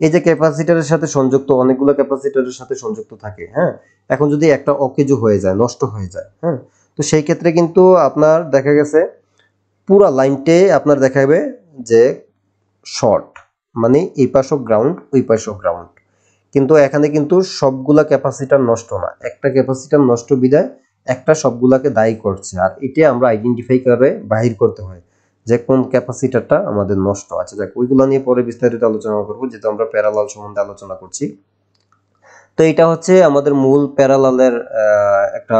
এই যে ক্যাপাসিটরের সাথে সংযুক্ত, অনেকগুলো ক্যাপাসিটরের সাথে সংযুক্ত থাকে, হ্যাঁ। এখন যদি একটা অকেজো হয়ে যায়, নষ্ট হয়ে যায়, হ্যাঁ, তো সেই ক্ষেত্রে কিন্তু আপনার দেখা গেছে পুরা লাইনটাই আপনার দেখাবে যে শর্ট, মানে এই পাশও গ্রাউন্ড, ওই পাশও গ্রাউন্ড। কিন্তু এখানে কিন্তু সবগুলা ক্যাপাসিটর নষ্ট না, একটা ক্যাপাসিটর নষ্ট বিধায় একটা সবগুলাকে দায়ী করছে। আর এটা আমরা আইডেন্টিফাই করে বাহির করতে হয় যে কোন ক্যাপাসিটরটা আমাদের নষ্ট আছে। যাক, ওইগুলো নিয়ে পরে বিস্তারিত আলোচনা করবো, যেহেতু আমরা প্যারালাল সম্বন্ধে আলোচনা করছি। তো এটা হচ্ছে আমাদের মূল প্যারালালের একটা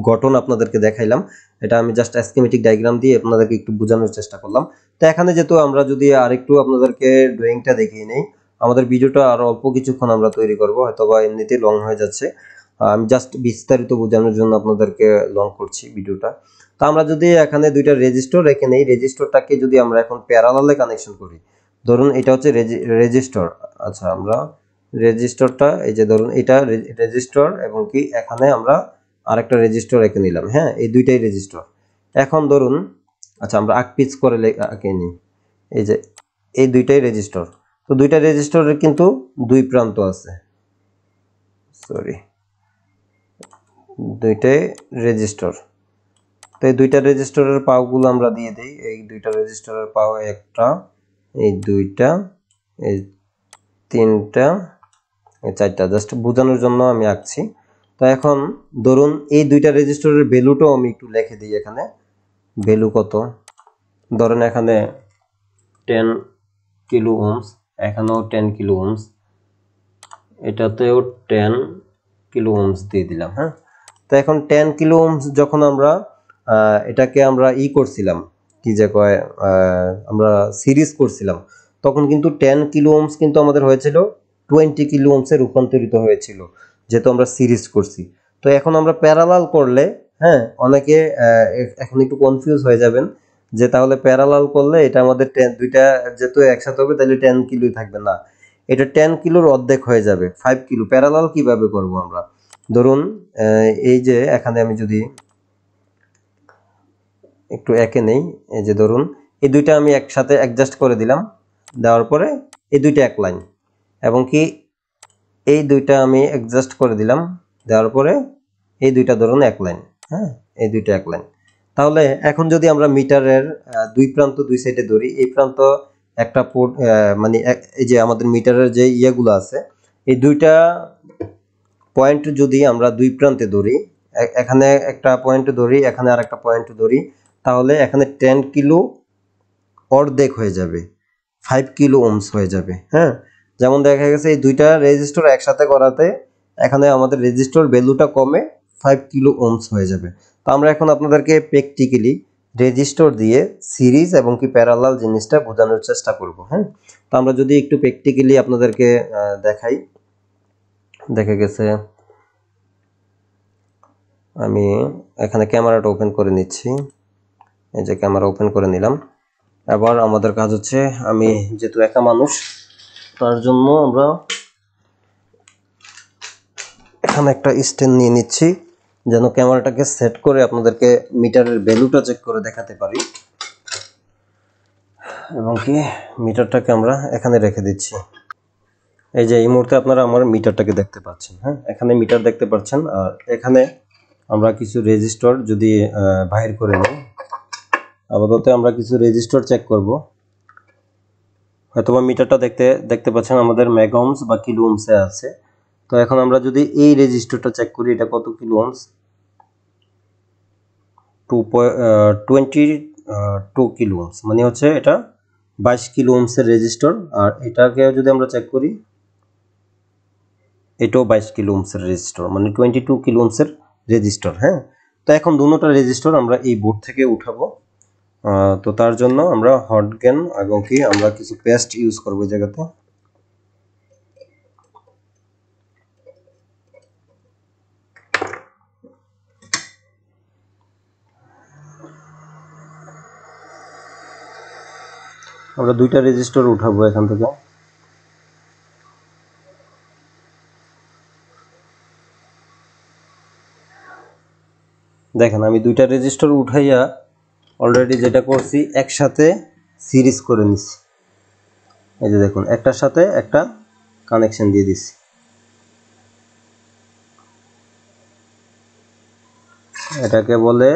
গঠন আপনাদেরকে দেখাইলাম। এটা আমি জাস্ট স্কিমেটিক ডায়াগ্রাম দিয়ে আপনাদেরকে একটু বোঝানোর চেষ্টা করলাম। তো এখানে যেহেতু আমরা যদি আরেকটু আপনাদেরকে ড্রয়িংটা দেখিয়ে নেই, আমাদের ভিডিওটা আরো অল্প কিছুক্ষণ আমরা তৈরি করব, হয়তোবা এমনিতেই লং হয়ে যাচ্ছে। আমি জাস্ট বিস্তারিত বোঝানোর জন্য আপনাদেরকে লং করছি ভিডিওটা। তো আমরা যদি এখানে দুইটা রেজিস্টর রেখে নেই, রেজিস্টরটাকে যদি আমরা এখন প্যারালালে কানেকশন করি, ধরুন এটা হচ্ছে রেজিস্টর। আচ্ছা, আমরা রেজিস্টরটা, এই যে ধরুন এটা রেজিস্টর, এবং কি এখানে আমরা আরেকটা রেজিস্টর রেখে নিলাম, হ্যাঁ, এই দুইটাই রেজিস্টর। এখন ধরুন, আচ্ছা আমরা আগ পিচ করে এঁকে নিই, এই যে এই দুইটাই রেজিস্টর। তো দুইটা রেজিস্টরের কিন্তু দুই প্রান্ত আছে, সরি, দুইটাই রেজিস্টর। তো এই দুইটা রেজিস্টরের পাওগুলো আমরা দিয়ে দিই। এই দুইটা রেজিস্টরের পাও একটা, এই দুইটা, এই তিনটা, এই চারটা, জাস্ট বোঝানোর জন্য আমি আঁকছি। তো এখন ধরুন এই দুইটা রেজিস্টরের ভ্যালুটাও আমি একটু লিখে দিই এখানে। ভ্যালু কত? ধরেন এখানে 10 কিলো ওহমস, এখানেও 10 কিলো ওহমস, এটাতেও 10 কিলো ওহমস দিয়ে দিলাম, হ্যাঁ। তো এখন 10 কিলো ওহমস যখন আমরা এটাকে আমরা করছিলাম, কি যে কয়, আমরা সিরিজ করছিলাম, তখন কিন্তু 10 কিলো ওহমস কিন্তু আমাদের হয়েছিল 20 কিলো ওহমসে রূপান্তরিত হয়েছিল, যেহেতু আমরা সিরিজ করছি। তো এখন আমরা প্যারালাল করলে, হ্যাঁ, অনেকে এখন একটু কনফিউজ হয়ে যাবেন যে তাহলে প্যারালাল করলে এটা আমাদের 10, দুইটা যেহেতু একসাথে হবে তাহলে 10 কিলোই থাকবে না, এটা 10 কিলোর অর্ধেক হয়ে যাবে, 5 কিলো। প্যারালাল কিভাবে করব আমরা? ধরুন এই যে এখানে আমি যদি একটু এঁকে নেই, এই যে ধরুন এই দুইটা আমি একসাথে অ্যাডজাস্ট করে দিলাম, দেওয়ার পরে এই দুইটা এক লাইন, এবং কি এই দুইটা আমি অ্যাডজাস্ট করে দিলাম, দেওয়ার পরে এই দুইটা ধরুন এক লাইন, হ্যাঁ, এই দুইটা এক লাইন। তাহলে এখন যদি আমরা মিটারের দুই প্রান্ত দুই সাইডে ধরি, এই প্রান্ত একটা পোর্ট, মানে এই যে আমাদের মিটারের যে ইয়েগুলো আছে, এই দুইটা পয়েন্ট যদি আমরা দুই প্রান্তে ধরি, এখানে একটা পয়েন্ট ধরি, এখানে আর একটা পয়েন্ট ধরি, তাহলে এখানে 10 কিলো অর্ধেক হয়ে যাবে, 5 কিলো ওহমস হয়ে যাবে, হ্যাঁ। যেমন দেখা গেছে এই দুইটা রেজিস্টর একসাথে করাতে এখানে আমাদের রেজিস্টর ভ্যালুটা কমে 5 কিলো ওহমস হয়ে যাবে। তো আমরা এখন আপনাদেরকে প্র্যাকটিক্যালি রেজিস্টর দিয়ে সিরিজ এবং কি প্যারালাল জিনিসটা বোঝানোর চেষ্টা করব, হ্যাঁ। তো আমরা যদি একটু প্র্যাকটিক্যালি আপনাদেরকে দেখাই, দেখা গেছে আমি এখানে ক্যামেরাটা ওপেন করে নিচ্ছি, এই যে ক্যামেরা ওপেন করে নিলাম। এবার আমাদের কাজ হচ্ছে, আমি যেহেতু একা মানুষ, তার জন্য আমরা এখানে একটা স্ট্যান্ড নিয়ে নিচ্ছি, যেন ক্যামেরাটাকে সেট করে আপনাদেরকে মিটারের ভ্যালুটা চেক করে দেখাতে পারি। এবং কি মিটারটাকে আমরা এখানে রেখে দিচ্ছি। এই যে এই মুহূর্তে আপনারা আমার মিটারটাকে দেখতে পাচ্ছেন। হ্যাঁ, এখানে মিটার দেখতে পাচ্ছেন। আর এখানে আমরা কিছু রেজিস্টার যদি বাহির করে নিই, আপাতত আমরা কিছু রেজিস্টার চেক করব। হয়তোবা মিটারটা দেখতে পাচ্ছেন আমাদের মেগা ওহমস বা কিলো ওহমসে আছে। তো এখন আমরা যদি এই রেজিস্টারটা চেক করি, এটা কত কিলো ওহমস, 22 কিলো ওহমস, মানে হচ্ছে এটা 22 কিলো ওহমসের রেজিস্টার। আর এটাকে যদি আমরা চেক করি, এটাও 22 কিলো ওহমসের রেজিস্টার, মানে 22 কিলো ওহমসের রেজিস্টার। হ্যাঁ, তো এখন দুটোটা রেজিস্টার আমরা এই বোর্ড থেকে উঠাবো। তো তার জন্য আমরা হট গান এবং কি আমরা কিছু পেস্ট ইউজ করবো এই জায়গাতে। আমরা দুইটা রেজিস্টার উঠাবো এখান থেকে। দেখেন আমি দুইটা রেজিস্টার উঠাইয়া অলরেডি যেটা করছি, একসাথে সিরিজ করে নিছি। এই যে দেখুন, একটার সাথে একটা কানেকশন দিয়ে দিছি। এটাকে বলে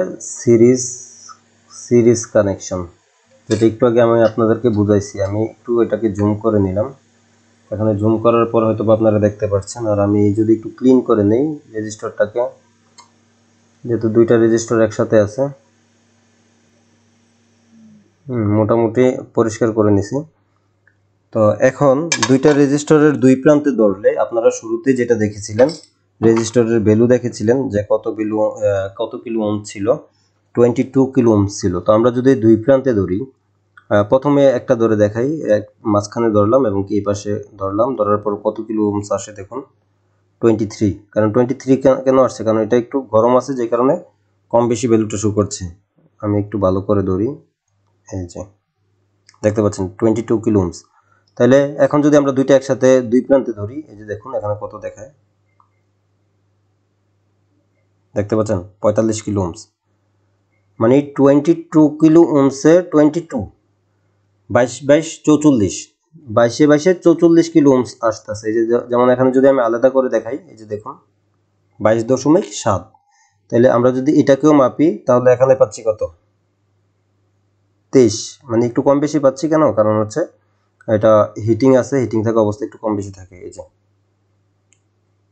সিরিজ কানেকশন, যেটা একটু আগে আমি আপনাদেরকে বুঝাইছি। আমি একটু এটাকে জুম করে নিলাম। এখানে জুম করার পর হয়তো আপনারা দেখতে পাচ্ছেন। আর আমি যদি একটু ক্লিন করে নেই রেজিস্টারটাকে, যেহেতু দুইটা রেজিস্টার একসাথে আছে, মোটামুটি পরিষ্কার করে নিছি। তো এখন দুইটা রেজিস্টারের দুই প্রান্তে ধরলে আপনারা শুরুতে যেটা দেখেছিলেন, রেজিস্টারের ভ্যালু দেখেছিলেন যে কত কিলো ওহম ছিল, 22 কিলো ওহম ছিল। তো আমরা যদি দুই প্রান্তে ধরি, প্রথমে একটা ধরে দেখাই, মাঝখানে ধরলাম এবং কি এই পাশে ধরলাম, ধরার পর কত কিলো ওহমস আসে দেখুন, 23। কারণ 23 কেন আসছে, কারণ এটা একটু গরম আছে, যে কারণে কম বেশি ভ্যালুটা শো করছে। আমি একটু ভালো করে ধরি, এই যে দেখতে পাচ্ছেন 22 কিলো ওহমস। তাহলে এখন যদি আমরা দুইটা একসাথে দুই প্রান্তে ধরি, এই যে দেখুন এখানে কত দেখায়, দেখতে পাচ্ছেন 45 কিলো ওহমস, মানে 22 কিলো ওহমসে 22 22 44, 22 44 কিলো ওহমস আসতেছে। এই যে যেমন এখানে যদি আমি আলাদা করে দেখাই, এই যে দেখুন 22.7। তাহলে আমরা যদি এটাকেও মাপি, তাহলে এখানে পাচ্ছি কত, 23। মানে একটু কম বেশি পাচ্ছি কেন, কারণ হচ্ছে এটা হিটিং আছে, হিটিং থাকা অবস্থায় একটু কম বেশি থাকে। এই যে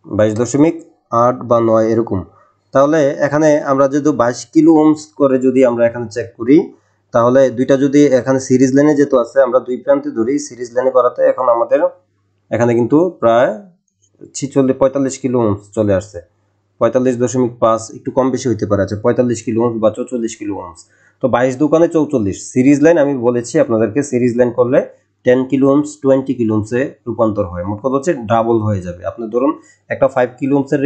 22.8 বা 9 এরকম। তাহলে এখানে আমরা যদি 22 কিলো ওহমস করে যদি আমরা এখানে চেক করি, তাহলে দুইটা যদি এখানে সিরিজ লাইনে যেহেতু আছে, আমরা দুই প্রান্তে ধরি, সিরিজ লাইনে করাতে এখন আমাদের এখানে কিন্তু প্রায় 45 কিলো ওহমস চলে আসছে। 45.5, একটু কম বেশি হইতে পারে। আচ্ছা, 45 কিলো ওহমস বা 44 কিলো ওহমস। তো 22 দোকানে 44 সিরিজ লাইন, আমি বলেছি আপনাদেরকে সিরিজ লাইন করলে 10 কিলো ওহমস 20 কিলো ওহমসে রূপান্তর হয়। মোট কথা হচ্ছে ডাবল হয়ে যাবে। আপনি ধরুন একটা 5 কিলো ওহমসের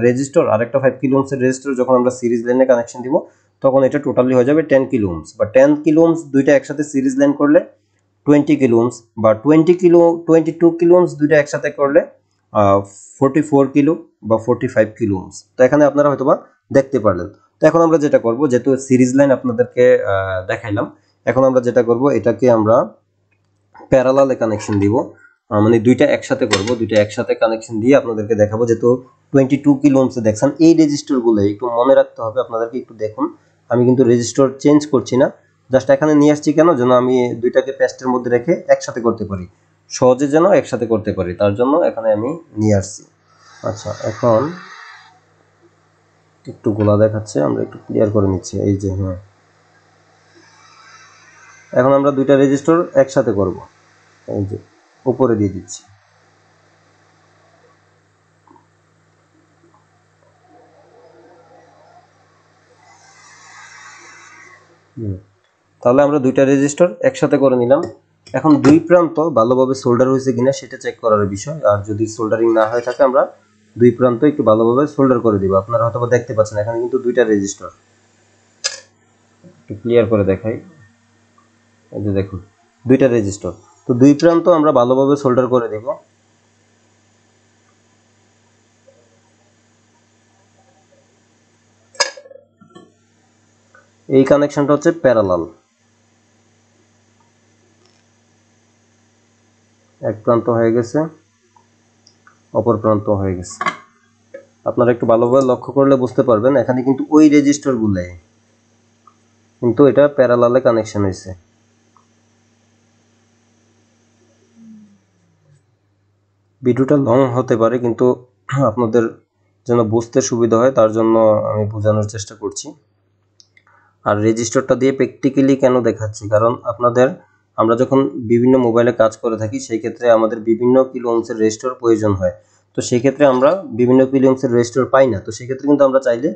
রেজিস্টার আর একটা 5 কিলো ওহমসের রেজিস্টার যখন আমরা সিরিজ লাইনে কানেকশন দিব, তখন এটা টোটালি হয়ে যাবে 10 কিলো ওহমস বা 10 কিলো ওহমস। দুইটা একসাথে সিরিজ লাইন করলে 20 কিলো ওহমস বা 22 কিলো ওহমস, দুইটা একসাথে করলে 44 কিলো বা 45 কিলো ওহমস। তো এখানে আপনারা হয়তোবা দেখতে পারলেন। তো এখন আমরা যেটা করব, যেহেতু সিরিজ লাইন আপনাদেরকে দেখাইলাম, এখন আমরা যেটা করব, এটাকে আমরা প্যারালালে কানেকশন দিব। মানে দুইটা একসাথে করব, দুইটা একসাথে কানেকশন দিয়ে আপনাদেরকে দেখাবো। যেহেতু 22 কিলো ওহমসে দেখছেন, এই রেজিস্টারগুলো একটু মনে রাখতে হবে আপনাদেরকে। একটু দেখুন, আমি কিন্তু রেজিস্টার চেঞ্জ করছি না, জাস্ট এখানে নিয়ে আসছি কেন, যেন আমি দুইটাকে পেস্টের মধ্যে রেখে একসাথে করতে পারি, সহজে যেন একসাথে করতে পারি, তার জন্য এখানে আমি নিয়ে আসছি। আচ্ছা, এখন একটু গোলা দেখাচ্ছে, আমরা একটু ক্লিয়ার করে নিচ্ছি। এই যে হ্যাঁ, এখন আমরা দুইটা রেজিস্টার একসাথে করব। এই যে উপরে দিয়ে দিচ্ছি। তাহলে আমরা দুইটা রেজিস্টার একসাথে করে নিলাম। এখন দুই প্রান্ত ভালোভাবে সোল্ডার হয়েছে কিনা সেটা চেক করার বিষয়। আর যদি সোল্ডারিং না হয়ে থাকে, আমরা দুই প্রান্ত একটু ভালোভাবে সোল্ডার করে দিব। আপনারা হয়তো দেখতে পাচ্ছেন এখানে কিন্তু দুইটা রেজিস্টার, একটু ক্লিয়ার করে দেখাই। এই যে দেখুন দুইটা রেজিস্টার, তো দুই প্রান্ত আমরা ভালোভাবে সোল্ডার করে দেব। এই কানেকশনটা হচ্ছে প্যারালাল। এক প্রান্ত হয়ে গেছে, অপর প্রান্ত হয়ে গেছে। আপনারা একটু ভালোভাবে লক্ষ্য করলে বুঝতে পারবেন এখানে কিন্তু ওই রেজিস্টরগুলাই, কিন্তু এটা প্যারালালে কানেকশন হয়েছে। ভিডিওটা লং হতে পারে, কিন্তু আপনাদের যেন বুঝতে সুবিধা হয় তার জন্য আমি বোঝানোর চেষ্টা করছি। আর রেজিস্টারটা দিয়ে প্র্যাকটিক্যালি কেন দেখাচ্ছি, কারণ আমরা যখন বিভিন্ন মোবাইলে কাজ করে থাকি সেই ক্ষেত্রে আমাদের বিভিন্ন কিলো ওহমসের রেজিস্টার প্রয়োজন হয়। তো সেই ক্ষেত্রে আমরা বিভিন্ন কিলো ওহমসের রেজিস্টার পাই না। তো সেই ক্ষেত্রে কিন্তু আমরা চাইলে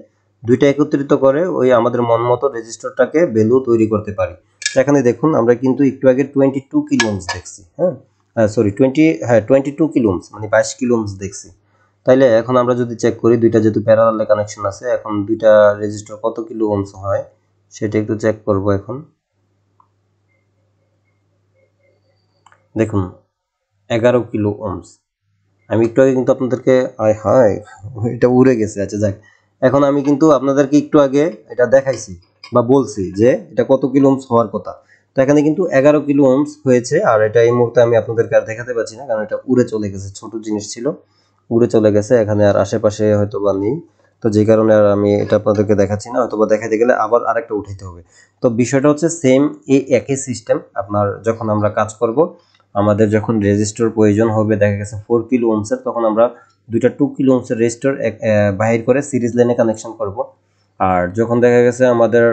দুইটা একত্রিত করে ওই আমাদের মন মতো রেজিস্টারটাকে ভ্যালু তৈরি করতে পারি। এখানে দেখুন আমরা কিন্তু একটু আগে 22 কিলো ওহমস দেখছি, সরি 22 কিলো ওহমস মানে 22 কিলো ওহমস দেখছি। তাইলে এখন আমরা যদি চেক করি দুইটা যেহেতু প্যারালালে কানেকশন আছে, এখন দুইটা রেজিস্টার কত কিলো ওহমস হয় সেটা একটু চেক করব। এখন দেখুন 11 কিলো ওহমস। আমি একটু আগে কিন্তু আপনাদেরকে এটা উড়ে গেছে, আচ্ছা যাক। এখন আমি কিন্তু আপনাদেরকে একটু আগে এটা দেখাইছি বা বলছি যে এটা কত কিলো ওহমস হওয়ার কথা। তো এখানে কিন্তু 11 কিলো ওহমস হয়েছে। আর এটা এই মুহূর্তে আমি আপনাদেরকে আর দেখাতে পাচ্ছি না, কারণ এটা উড়ে চলে গেছে, ছোট জিনিস ছিল, উড়ে চলে গেছে, এখানে আর আশেপাশে হয়তো বা নেই। তো যে কারণে আর আমি এটা আপনাদেরকে দেখাচ্ছি না, হয়তো বা দেখাতে গেলে আবার আরেকটা উঠাইতে হবে। তো বিষয়টা হচ্ছে সেম, এই একই সিস্টেম। আপনার যখন আমরা কাজ করব, আমাদের যখন রেজিস্টার প্রয়োজন হবে, দেখা গেছে 4 কিলো ওহমসের, তখন আমরা দুইটা 2 কিলো ওহমসের রেজিস্টার বাহির করে সিরিজ লাইনে কানেকশন করব। আর যখন দেখা গেছে আমাদের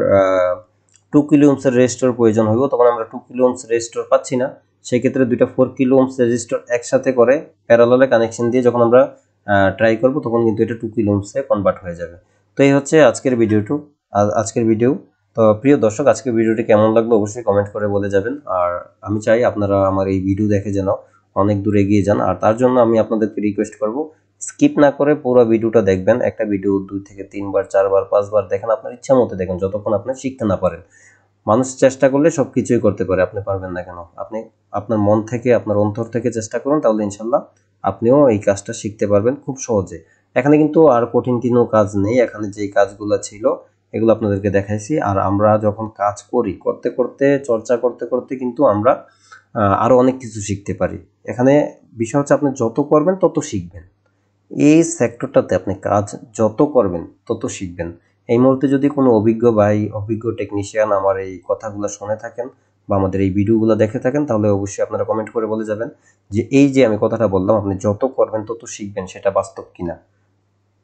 2 কিলো ওহমসের রেজিস্টার প্রয়োজন হবে, তখন আমরা 2 কিলো ওহমস রেজিস্টার পাচ্ছি না, সেই ক্ষেত্রে দুইটা 4 কিলো ওহমস রেজিস্টার একসাথে করে প্যারালালে কানেকশন দিয়ে যখন আমরা ট্রাই করব, তখন কিন্তু এটা 2 কিলো ওহমসে কনভার্ট হয়ে যাবে। তো এই হচ্ছে আজকের ভিডিও। তো প্রিয় দর্শক, আজকের ভিডিওটি কেমন লাগলো অবশ্যই কমেন্ট করে বলে যাবেন। আর আমি চাই আপনারা আমার এই ভিডিও দেখে যেন অনেক দূর এগিয়ে যান। আর তার জন্য আমি আপনাদেরকে রিকোয়েস্ট করব, স্কিপ না করে পুরো ভিডিওটা দেখবেন। একটা ভিডিও 2 থেকে 3 বার 4 বার 5 বার দেখেন, আপনার ইচ্ছা মতো দেখেন, যতক্ষণ আপনি শিখতে না পারেন। মানুষ চেষ্টা করলে সবকিছুই করতে পারে, আপনি পারবেন না কেন? আপনি আপনার মন থেকে, আপনার অন্তর থেকে চেষ্টা করুন, তাহলে ইনশাল্লাহ আপনিও এই কাজটা শিখতে পারবেন খুব সহজে। এখানে কিন্তু আর কঠিন কোনো কাজ নেই, এখানে যেই কাজগুলো ছিল এগুলো আপনাদেরকে দেখাইছি। আর আমরা যখন কাজ করি, করতে করতে, চর্চা করতে করতে কিন্তু আমরা আরো অনেক কিছু শিখতে পারি। এখানে বিষয় হচ্ছে আপনি যত করবেন তত শিখবেন। এই সেক্টরটাতে আপনি কাজ যত করবেন তত শিখবেন। এই মুহূর্তে যদি কোনো অভিজ্ঞ ভাই, অভিজ্ঞ টেকনিশিয়ান আমার এই কথাগুলো শুনে থাকেন বা আমাদের এই ভিডিওগুলো দেখে থাকেন, তাহলে অবশ্যই আপনারা কমেন্ট করে বলে যাবেন যে এই যে আমি কথাটা বললাম, আপনি যত করবেন তত শিখবেন, সেটা বাস্তব কিনা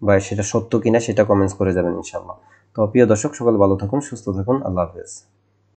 বা সেটা সত্য কিনা, সেটা কমেন্টস করে যাবেন ইনশাল্লাহ। তো প্রিয় দর্শক, সকলে ভালো থাকুন, সুস্থ থাকুন, আল্লাহ হাফেজ।